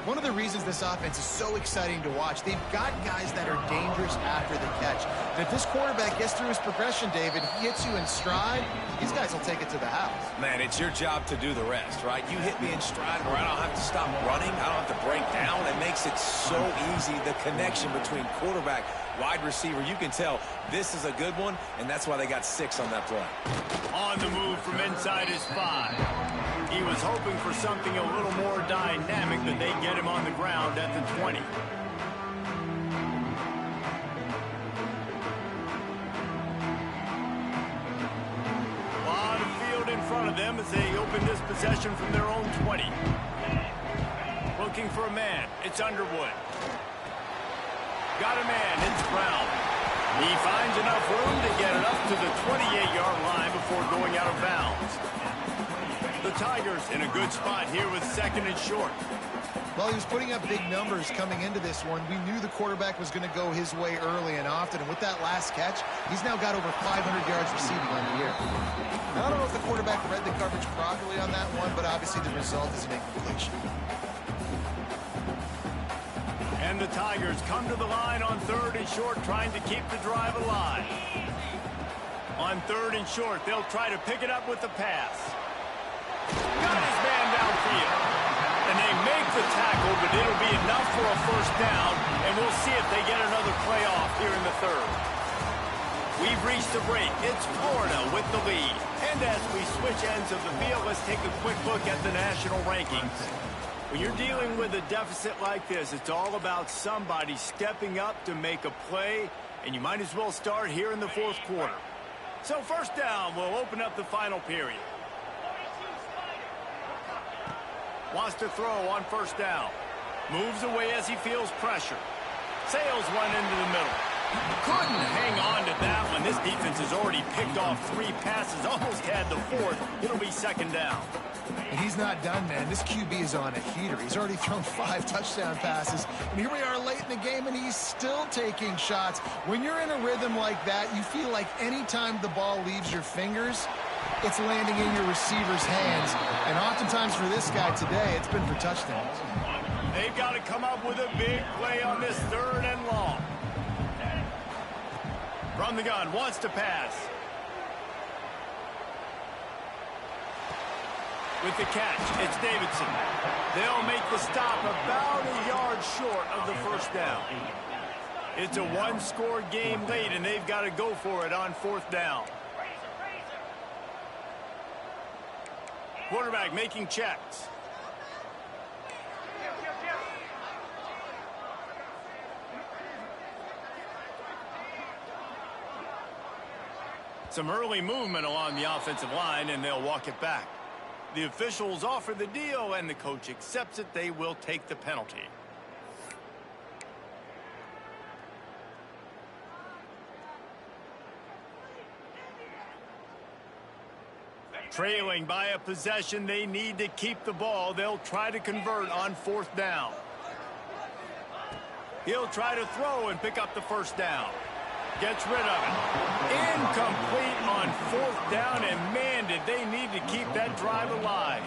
One of the reasons this offense is so exciting to watch, they've got guys that are dangerous after the catch. And if this quarterback gets through his progression, David, he hits you in stride, these guys will take it to the house. Man, it's your job to do the rest, right? You hit me in stride where I don't have to stop running. I don't have to break down. It makes it so easy, the connection between quarterback, wide receiver. You can tell this is a good one, and that's why they got 6 on that play. On the move from inside his 5. He was hoping for something a little more dynamic, but they get him on the ground at the 20. A lot of field in front of them as they open this possession from their own 20. Looking for a man. It's Underwood. Got a man. It's Brown. He finds enough room to get it up to the 28-yard line before going out of bounds. The Tigers in a good spot here with 2nd and short. Well, he was putting up big numbers coming into this one. We knew the quarterback was going to go his way early and often, and with that last catch, he's now got over 500 yards receiving on the year. Now, I don't know if the quarterback read the coverage properly on that one, but obviously the result is an incompletion. And the Tigers come to the line on 3rd and short, trying to keep the drive alive. On 3rd and short, they'll try to pick it up with the pass. Got his man downfield. And they make the tackle, but it'll be enough for a first down, and we'll see if they get another play off here in the 3rd. We've reached the break. It's Florida with the lead. And as we switch ends of the field, let's take a quick look at the national rankings. When you're dealing with a deficit like this, it's all about somebody stepping up to make a play, and you might as well start here in the 4th quarter. So first down, we'll open up the final period. Wants to throw on first down. Moves away as he feels pressure. Sails one into the middle. Couldn't hang on to that one. This defense has already picked off 3 passes, almost had the 4th. It'll be 2nd down. And he's not done, man. This QB is on a heater. He's already thrown 5 touchdown passes. And here we are late in the game, and he's still taking shots. When you're in a rhythm like that, you feel like any time the ball leaves your fingers, it's landing in your receiver's hands. And oftentimes for this guy today, it's been for touchdowns. They've got to come up with a big play on this 3rd and long. From the gun, wants to pass. With the catch, it's Davidson. They'll make the stop about a yard short of the first down. It's a 1-score game late, and they've got to go for it on 4th down. Quarterback making checks. Some early movement along the offensive line, and they'll walk it back. The officials offer the deal, and the coach accepts it. They will take the penalty. Trailing by a possession, they need to keep the ball. They'll try to convert on 4th down. He'll try to throw and pick up the first down. Gets rid of it. Incomplete on 4th down, and man, did they need to keep that drive alive.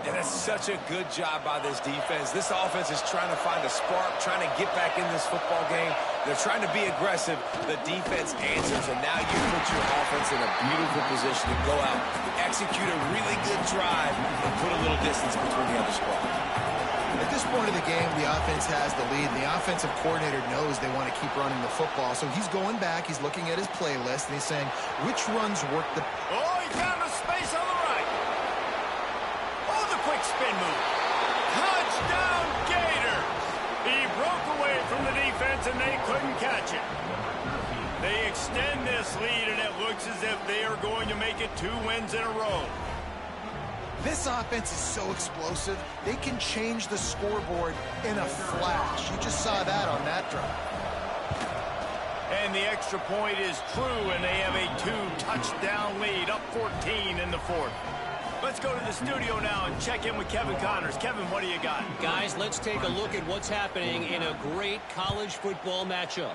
And that's such a good job by this defense. This offense is trying to find a spark, trying to get back in this football game. They're trying to be aggressive. The defense answers, and now you put your offense in a beautiful position to go out, execute a really good drive, and put a little distance between the other squad. At this point of the game, the offense has the lead, and the offensive coordinator knows they want to keep running the football. So he's going back, he's looking at his playlist, and he's saying, which runs work the... Oh, he found a space on the right. Oh, the quick spin move. Touchdown, Gators! He broke away from the defense, and they couldn't catch it. They extend this lead, and it looks as if they are going to make it 2 wins in a row. This offense is so explosive, they can change the scoreboard in a flash. You just saw that on that drive. And the extra point is true, and they have a 2-touchdown lead, up 14 in the 4th. Let's go to the studio now and check in with Kevin Connors. Kevin, what do you got? Guys, let's take a look at what's happening in a great college football matchup.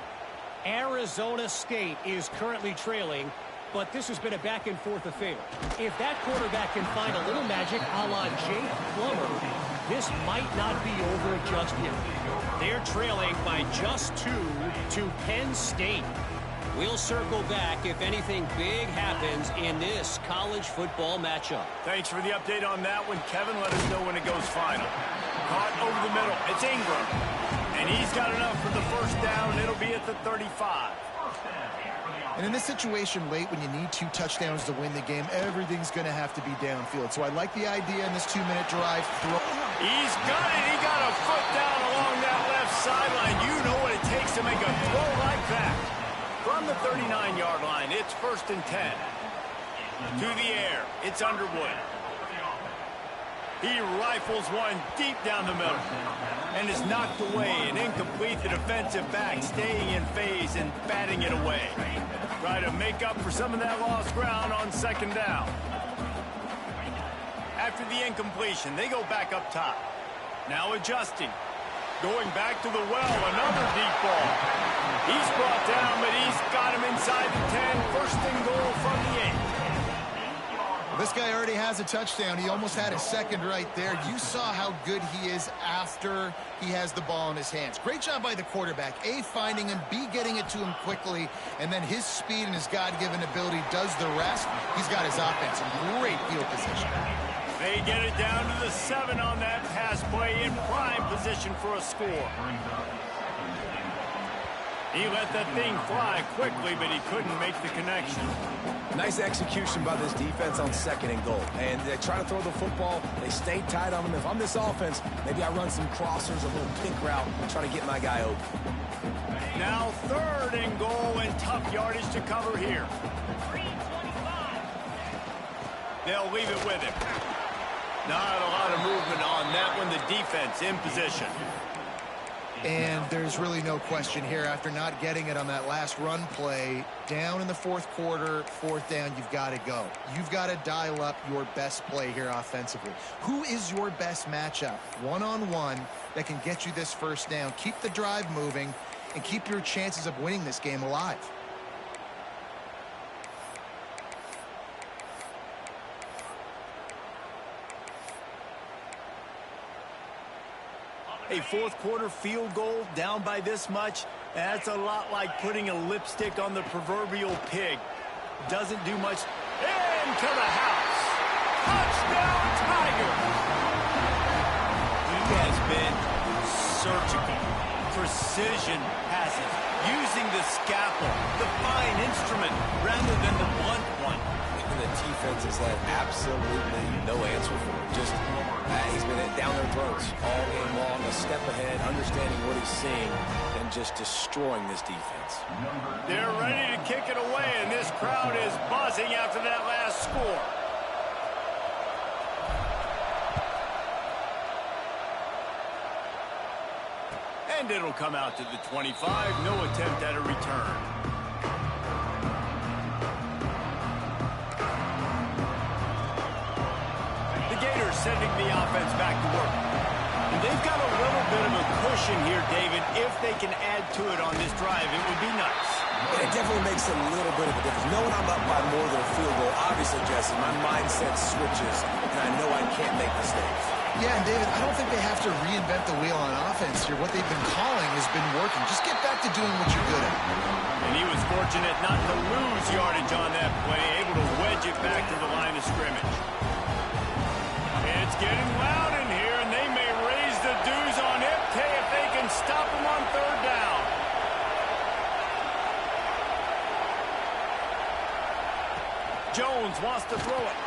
Arizona State is currently trailing, but this has been a back-and-forth affair. If that quarterback can find a little magic a la Jake Plummer, this might not be over just yet. They're trailing by just 2 to Penn State. We'll circle back if anything big happens in this college football matchup. Thanks for the update on that one, Kevin. Let us know when it goes final. Caught over the middle. It's Ingram. And he's got enough for the 1st down. It'll be at the 35. And in this situation late when you need 2 touchdowns to win the game, everything's going to have to be downfield. So I like the idea in this 2-minute drive. He's got it. He got a foot down along that left sideline. You know what it takes to make a throw like that. From the 39-yard line, it's 1st and 10. To the air, it's Underwood. He rifles one deep down the middle and is knocked away and incomplete. The defensive back staying in phase and batting it away. Try to make up for some of that lost ground on 2nd down. After the incompletion, they go back up top. Now adjusting. Going back to the well, another deep ball. He's brought down, but he's got him inside the 10. 1st and goal from the 8. This guy already has a touchdown. He almost had a 2nd right there. You saw how good he is after he has the ball in his hands. Great job by the quarterback. A, finding him, B, getting it to him quickly, and then his speed and his God-given ability does the rest. He's got his offense in great field position. They get it down to the 7 on that pass play in prime position for a score. He let that thing fly quickly, but he couldn't make the connection. Nice execution by this defense on 2nd and goal. And they try to throw the football. They stay tight on him. If I'm this offense, maybe I run some crossers, a little pick route, and try to get my guy open. Now 3rd and goal, and tough yardage to cover here. They'll leave it with him. Not a lot of movement on that one. The defense in position. And there's really no question here. After not getting it on that last run play, down in the 4th quarter, 4th down, you've got to go. You've got to dial up your best play here offensively. Who is your best matchup, one-on-one, that can get you this 1st down? Keep the drive moving and keep your chances of winning this game alive. A 4th quarter field goal down by this much, that's a lot like putting a lipstick on the proverbial pig. Doesn't do much. Into the house. Touchdown, Tigers. He has been surgical. Precision passes. Using the scalpel, the fine instrument, rather than the blunt one. And the defense has had absolutely no answer for it. Just he's been down their throats all game long, a step ahead, understanding what he's seeing, and just destroying this defense. They're ready to kick it away, and this crowd is buzzing after that last score. And it'll come out to the 25. No attempt at a return. Sending the offense back to work. And they've got a little bit of a cushion here, David. If they can add to it on this drive, it would be nice. And it definitely makes a little bit of a difference. Knowing I'm up by more than a field goal, obviously, Jesse, my mindset switches, and I know I can't make mistakes. Yeah, and David, I don't think they have to reinvent the wheel on offense here. What they've been calling has been working. Just get back to doing what you're good at. And he was fortunate not to lose yardage on that play, able to wedge it back to the line of scrimmage. It's getting loud in here, and they may raise the dues on Ipte if they can stop him on third down. Jones wants to throw it.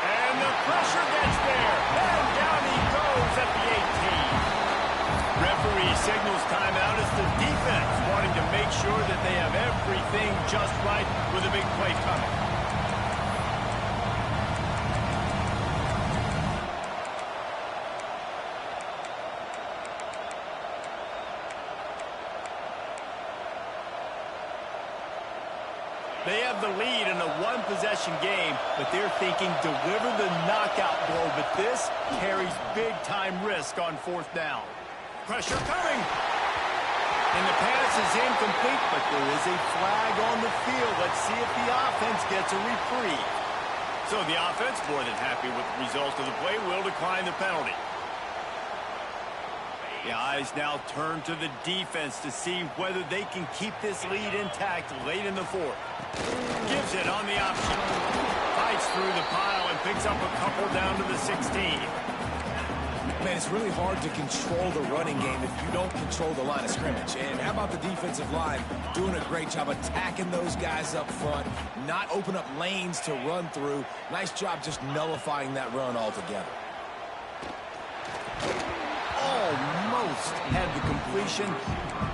And the pressure gets there. And down he goes at the 18. Referee signals timeout as the defense wanting to make sure that they have everything just right with a big play coming. They have the lead in a one-possession game, but they're thinking deliver the knockout blow, but this carries big-time risk on fourth down. Pressure coming. And the pass is incomplete, but there is a flag on the field. Let's see if the offense gets a reprieve. So the offense, more than happy with the result of the play, will decline the penalty. The eyes now turn to the defense to see whether they can keep this lead intact late in the fourth. Gives it on the option. Fights through the pile and picks up a couple down to the 16. Man, it's really hard to control the running game if you don't control the line of scrimmage. And how about the defensive line doing a great job attacking those guys up front, not open up lanes to run through. Nice job just nullifying that run altogether. Almost had the completion,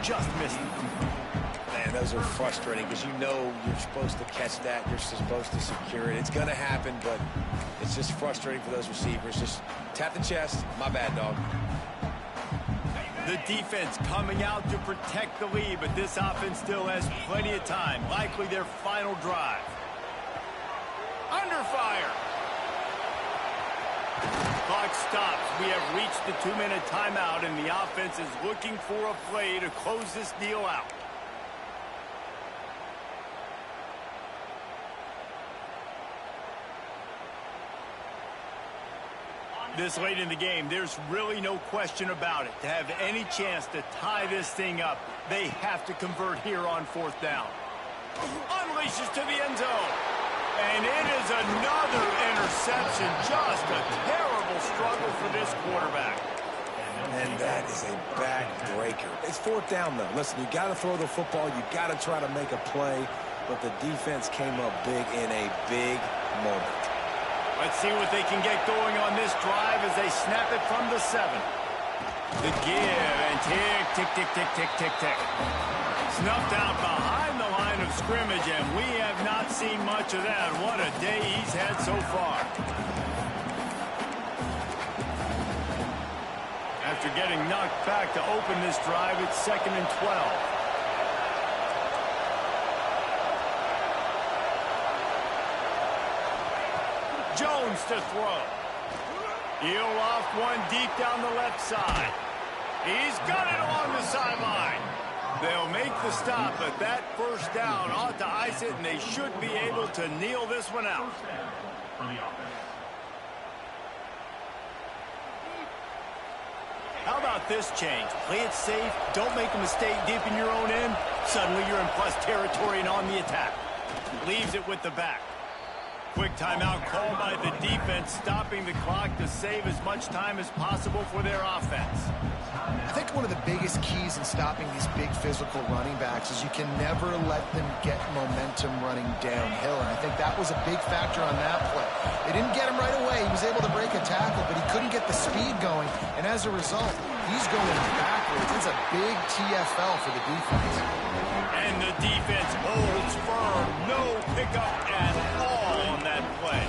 just missed it. Man, those are frustrating because you know you're supposed to catch that, you're supposed to secure it. It's going to happen, but it's just frustrating for those receivers. Just tap the chest. My bad, dog. The defense coming out to protect the lead, but this offense still has plenty of time. Likely their final drive. Under fire. Clock stops. We have reached the 2-minute timeout, and the offense is looking for a play to close this deal out. This late in the game, there's really no question about it. To have any chance to tie this thing up, they have to convert here on fourth down. Unleashes to the end zone. And it is another interception. Just a terrible struggle for this quarterback. And that is a backbreaker. It's fourth down, though. Listen, you got to throw the football. You got to try to make a play. But the defense came up big in a big moment. Let's see what they can get going on this drive as they snap it from the 7. The give and tick, tick, tick, tick, tick, tick, tick. Snuffed out behind the line of scrimmage, and we have not seen much of that. What a day he's had so far. After getting knocked back to open this drive, it's 2nd and 12. Jones to throw. He'll loft one deep down the left side. He's got it along the sideline. They'll make the stop, but that first down ought to ice it, and they should be able to kneel this one out. How about this change? Play it safe, don't make a mistake deep in your own end. Suddenly you're in plus territory and on the attack. Leaves it with the back. Quick timeout called by the defense, stopping the clock to save as much time as possible for their offense. I think one of the biggest keys in stopping these big physical running backs is you can never let them get momentum running downhill, and I think that was a big factor on that play. They didn't get him right away. He was able to break a tackle, but he couldn't get the speed going, and as a result, he's going backwards. It's a big TFL for the defense. And the defense holds firm. No pickup at all on that play.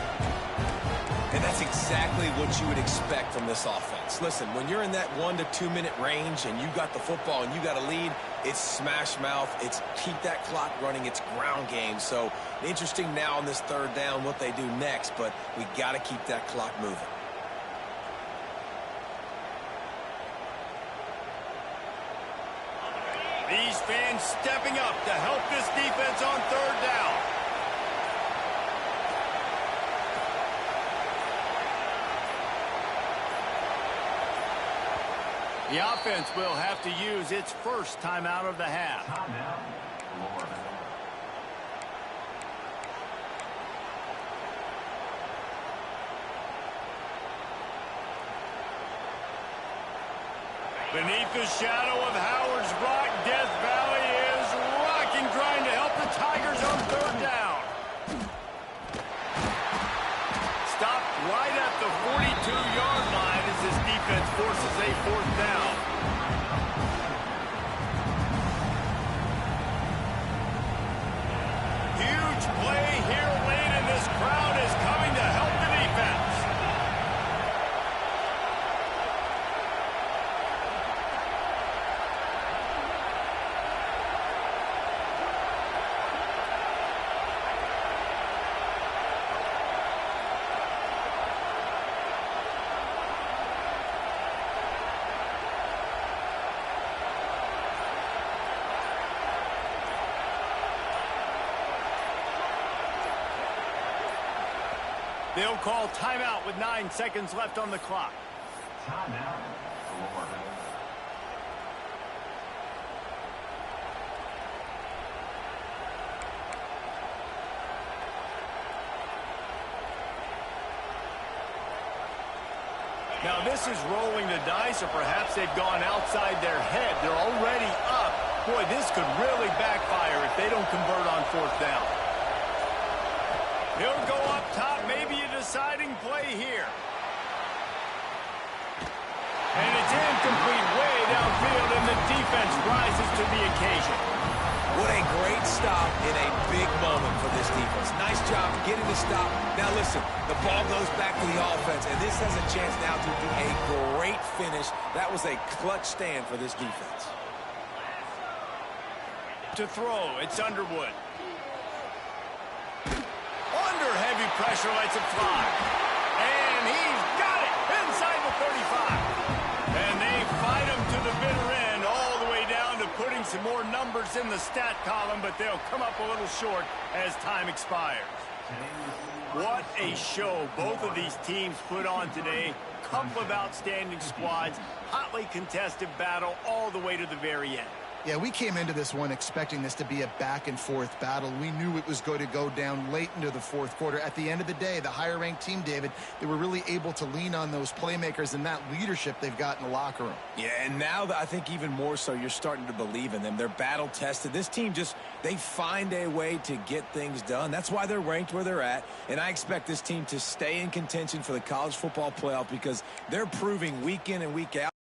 And that's exactly what you would expect from this offense. Listen, when you're in that 1 to 2 minute range and you got the football and you got a lead, it's smash mouth, it's keep that clock running, it's ground game. So interesting now on this third down what they do next, but we got to keep that clock moving. These fans stepping up to help this defense on third down. The offense will have to use its first timeout of the half. Timeout, Florida. Beneath the shadow of Howard's Rock, Death Valley is rocking, trying to help the Tigers on third down. Stopped right at the 42-yard line as this defense forces a fourth down. Huge play here late, and this crowd is coming to help the defense. They'll call timeout with 9 seconds left on the clock. Timeout, Florida. Now this is rolling the dice, or perhaps they've gone outside their head. They're already up. Boy, this could really backfire if they don't convert on fourth down. He'll go up top, maybe a deciding play here. And it's incomplete way downfield, and the defense rises to the occasion. What a great stop in a big moment for this defense. Nice job getting the stop. Now listen, the ball goes back to the offense, and this has a chance now to be a great finish. That was a clutch stand for this defense. To throw, it's Underwood. Under heavy pressure, lets it fly. And he's got it inside the 35. And they fight him to the bitter end, all the way down to putting some more numbers in the stat column, but they'll come up a little short as time expires. What a show both of these teams put on today. Couple of outstanding squads, hotly contested battle all the way to the very end. Yeah, we came into this one expecting this to be a back-and-forth battle. We knew it was going to go down late into the fourth quarter. At the end of the day, the higher-ranked team, David, they were really able to lean on those playmakers and that leadership they've got in the locker room. Yeah, and now I think even more so, you're starting to believe in them. They're battle-tested. This team they find a way to get things done. That's why they're ranked where they're at. And I expect this team to stay in contention for the college football playoff because they're proving week in and week out